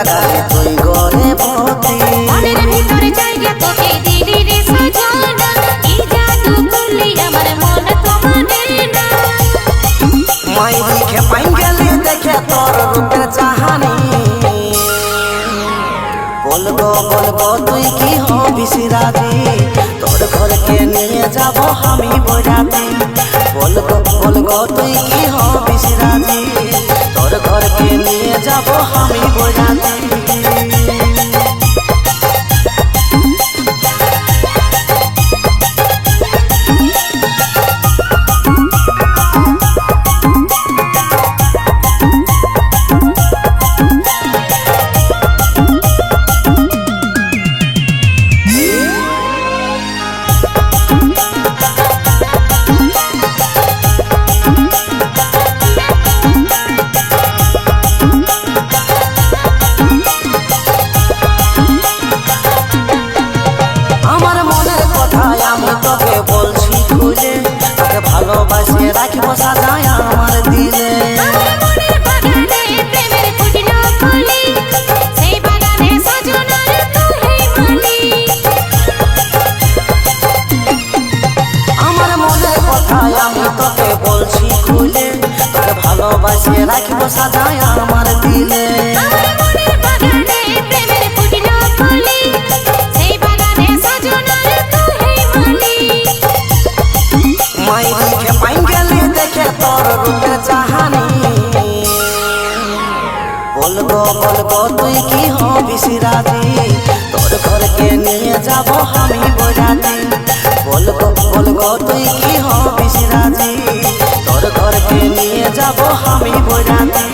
লাগালে তুই গরে ভর্তি মনের ভিতরে জায়গা তোকে দিলি রে সজনা কি জাদু করলি আমার মন তো মানে না মাই দেখে পাই গেলি দেখে তোর রূপের চাহানি বলবো তুই কি হবিস রাজি তোর ঘরকে নিয়ে যাব আমি বইরাতে বলবো তুই কি হবিস রাজি তোর ঘরকে নিয়ে যাব আমি বইরাতে ভালোবাসে রাখব সাজায় আমার দিলে মনের বাগানে প্রেমের ফুটলো ফুলি সেই বাগানে সজনার তুই মালি আমার মনের কথা আমি তোকে বলছি খুলে তোকে ভালোবাসে রাখব সাজায় আমার দিলে মনের বাগানে প্রেমের ফুটলো ফুলি সেই বাগানে সজনার তুই মালি মাই দেখে পাই গেলি দেখে তোর রূপের চাহানি বলবো তুই কি হবিস রাজি তোর ঘরকে নিয়ে যাব আমি বইরাতে বলবো তুই কি হবিস রাজি তোর ঘরকে নিয়ে যাব আমি বইরাতে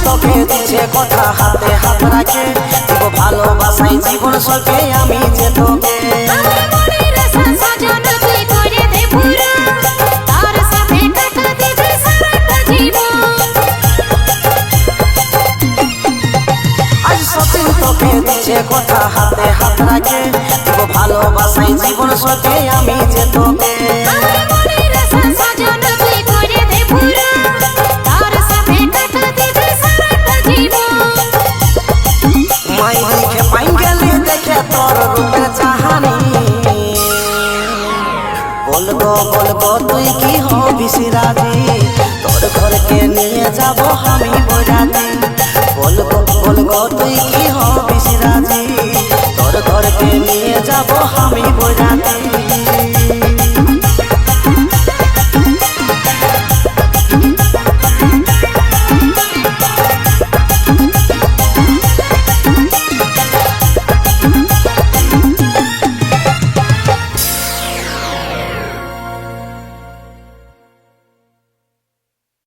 তোকে দিছে কথা হাতে হাত রাখে দিব ভালোবাসাই জীবন সকে আমি যে তোকে মনের আশা সজনা তুই করে দে পুরো তার সাথে কাটা দিবি সারাটা জীবন আজ সতীন তোকে দিছে কথা হাতে হাত রাখে দিব ভালোবাসাই জীবন সকে আমি যে তোকে মনের আশা সজনা তুই করে দে পুরো তার সাথে কাটা দিবি সারাটা জীবন মাই দেখে পাই গেলি দেখে তোর রূপের চাহানি বলবো তুই কি হবিস রাজি তোর ঘরকে নিয়ে যাব আমি বইরাতে বলবো তুই